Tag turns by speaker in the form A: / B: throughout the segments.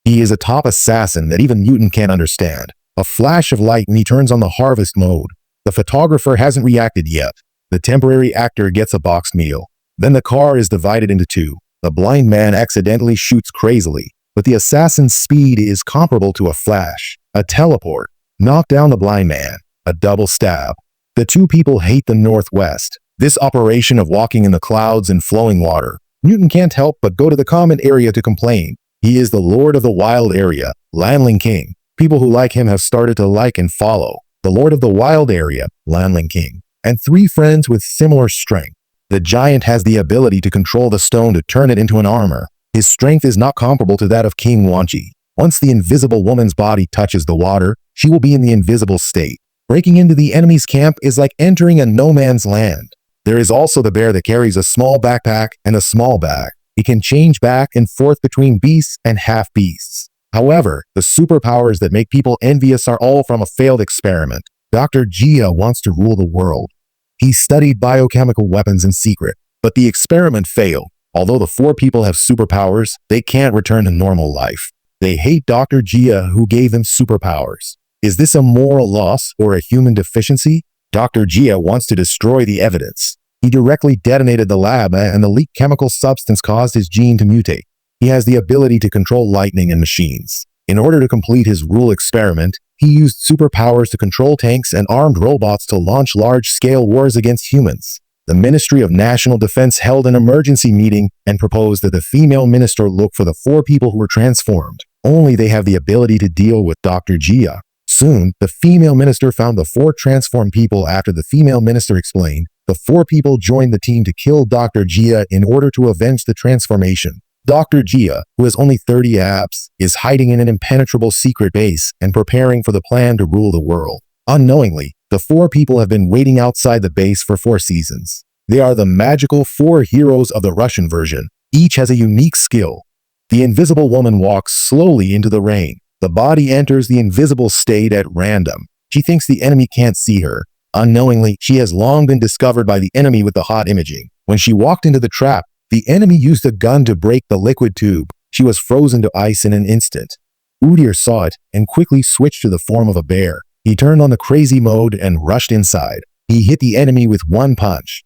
A: He is a top assassin that even Newton can't understand. A flash of light and he turns on the harvest mode. The photographer hasn't reacted yet. The temporary actor gets a boxed meal. Then the car is divided into two. The blind man accidentally shoots crazily, but the assassin's speed is comparable to a flash. A teleport. Knock down the blind man. A double stab. The two people hate the Northwest. This operation of walking in the clouds and flowing water. Newton can't help but go to the common area to complain. He is the Lord of the Wild Area, Landling King. People who like him have started to like and follow. The Lord of the Wild Area, Landling King. And three friends with similar strength. The giant has the ability to control the stone to turn it into an armor. His strength is not comparable to that of King Wanji. Once the invisible woman's body touches the water, she will be in the invisible state. Breaking into the enemy's camp is like entering a no man's land. There is also the bear that carries a small backpack and a small bag. He can change back and forth between beasts and half-beasts. However, the superpowers that make people envious are all from a failed experiment. Dr. Jia wants to rule the world. He studied biochemical weapons in secret, but the experiment failed. Although the four people have superpowers, they can't return to normal life. They hate Dr. Jia who gave them superpowers. Is this a moral loss or a human deficiency? Dr. Jia wants to destroy the evidence. He directly detonated the lab and the leaked chemical substance caused his gene to mutate. He has the ability to control lightning and machines. In order to complete his rule experiment, he used superpowers to control tanks and armed robots to launch large-scale wars against humans. The Ministry of National Defense held an emergency meeting and proposed that the female minister look for the four people who were transformed. Only they have the ability to deal with Dr. Jia. Soon, the female minister found the four transformed people after the female minister explained. The four people joined the team to kill Dr. Jia in order to avenge the transformation. Dr. Jia, who has only 30 abs, is hiding in an impenetrable secret base and preparing for the plan to rule the world. Unknowingly, the four people have been waiting outside the base for 4 seasons. They are the magical 4 heroes of the Russian version. Each has a unique skill. The invisible woman walks slowly into the rain. The body enters the invisible state at random. She thinks the enemy can't see her. Unknowingly, she has long been discovered by the enemy with the hot imaging. When she walked into the trap, the enemy used a gun to break the liquid tube. She was frozen to ice in an instant. Udyr saw it and quickly switched to the form of a bear. He turned on the crazy mode and rushed inside. He hit the enemy with one punch.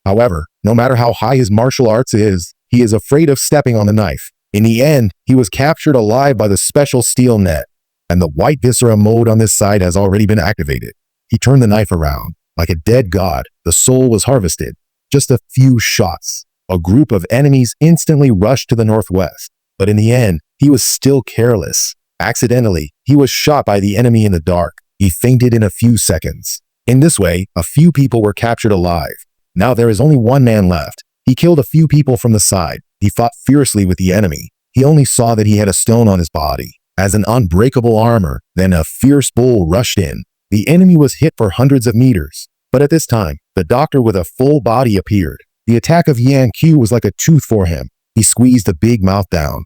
A: However, no matter how high his martial arts is, he is afraid of stepping on the knife. In the end, he was captured alive by the special steel net. And the white viscera mode on this side has already been activated. He turned the knife around. Like a dead god, the soul was harvested. Just a few shots. A group of enemies instantly rushed to the northwest. But in the end, he was still careless. Accidentally, he was shot by the enemy in the dark. He fainted in a few seconds. In this way, a few people were captured alive. Now there is only one man left. He killed a few people from the side. He fought fiercely with the enemy. He only saw that he had a stone on his body. As an unbreakable armor, then a fierce bull rushed in. The enemy was hit for hundreds of meters. But at this time, the doctor with a full body appeared. The attack of Yan Q was like a tooth for him. He squeezed a big mouth down.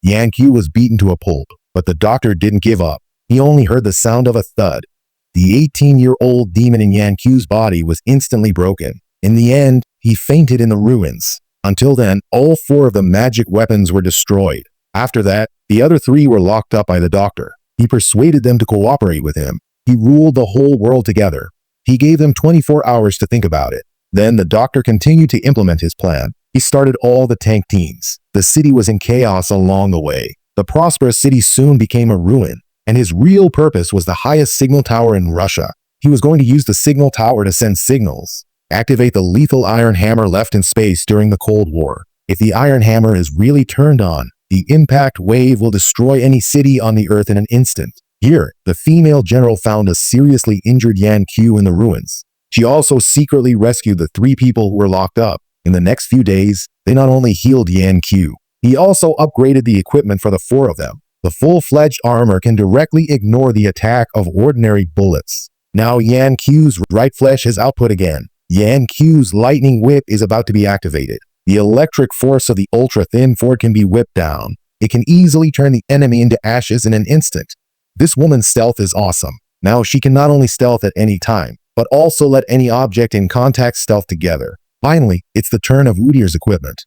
A: Yan Q was beaten to a pulp, but the doctor didn't give up. He only heard the sound of a thud. The 18-year-old demon in Yan Q's body was instantly broken. In the end, he fainted in the ruins. Until then, all 4 of the magic weapons were destroyed. After that, the other 3 were locked up by the doctor. He persuaded them to cooperate with him. He ruled the whole world together. He gave them 24 hours to think about it. Then the doctor continued to implement his plan. He started all the tank teams. The city was in chaos along the way. The prosperous city soon became a ruin, and his real purpose was the highest signal tower in Russia. He was going to use the signal tower to send signals. Activate the lethal iron hammer left in space during the Cold War. If the iron hammer is really turned on, the impact wave will destroy any city on the earth in an instant. Here, the female general found a seriously injured Yan Q in the ruins. She also secretly rescued the 3 people who were locked up. In the next few days, they not only healed Yan Q, he also upgraded the equipment for the 4 of them. The full-fledged armor can directly ignore the attack of ordinary bullets. Now Yan Q's right flesh is output again. Yan Q's lightning whip is about to be activated. The electric force of the ultra-thin Ford can be whipped down. It can easily turn the enemy into ashes in an instant. This woman's stealth is awesome. Now she can not only stealth at any time, but also let any object in contact stealth together. Finally, it's the turn of Udyr's equipment.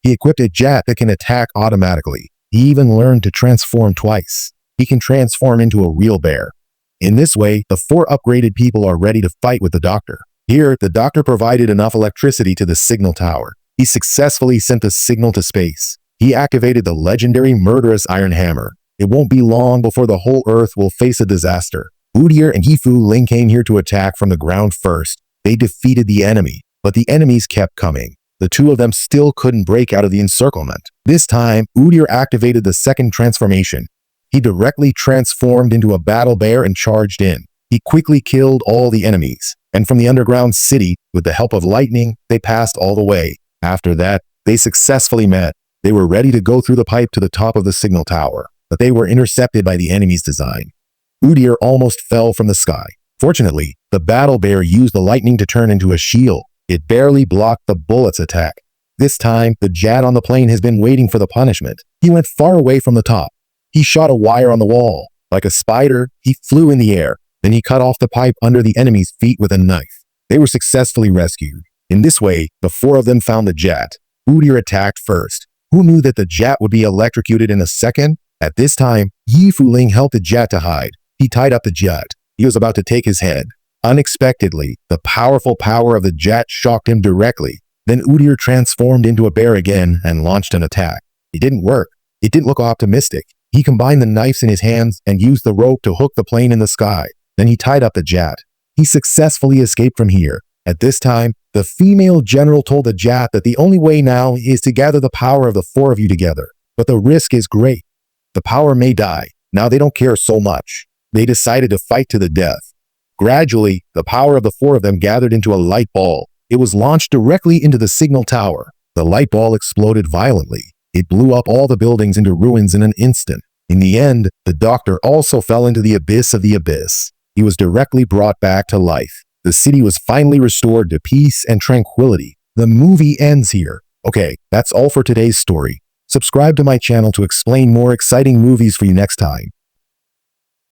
A: He equipped a jet that can attack automatically. He even learned to transform twice. He can transform into a real bear. In this way, the 4 upgraded people are ready to fight with the doctor. Here, the doctor provided enough electricity to the signal tower. He successfully sent the signal to space. He activated the legendary murderous iron hammer. It won't be long before the whole Earth will face a disaster. Udyr and Hifu Ling came here to attack from the ground first. They defeated the enemy, but the enemies kept coming. The 2 of them still couldn't break out of the encirclement. This time, Udyr activated the second transformation. He directly transformed into a battle bear and charged in. He quickly killed all the enemies, and from the underground city, with the help of lightning, they passed all the way. After that, they successfully met. They were ready to go through the pipe to the top of the signal tower, but they were intercepted by the enemy's design. Udyr almost fell from the sky. Fortunately, the battle bear used the lightning to turn into a shield. It barely blocked the bullet's attack. This time, the Jad on the plane has been waiting for the punishment. He went far away from the top. He shot a wire on the wall. Like a spider, he flew in the air. Then he cut off the pipe under the enemy's feet with a knife. They were successfully rescued. In this way, the 4 of them found the Jat. Udyr attacked first. Who knew that the Jat would be electrocuted in a second? At this time, Hifu Ling helped the Jat to hide. He tied up the Jat. He was about to take his head. Unexpectedly, the powerful power of the Jat shocked him directly. Then Udyr transformed into a bear again and launched an attack. It didn't work. It didn't look optimistic. He combined the knives in his hands and used the rope to hook the plane in the sky. Then he tied up the Jat. He successfully escaped from here. At this time, the female general told the Jat that the only way now is to gather the power of the 4 of you together. But the risk is great. The power may die. Now they don't care so much. They decided to fight to the death. Gradually, the power of the 4 of them gathered into a light ball. It was launched directly into the signal tower. The light ball exploded violently. It blew up all the buildings into ruins in an instant. In the end, the doctor also fell into the abyss of the abyss. He was directly brought back to life. The city was finally restored to peace and tranquility. The movie ends here. Okay, that's all for today's story. Subscribe to my channel to explain more exciting movies for you next time.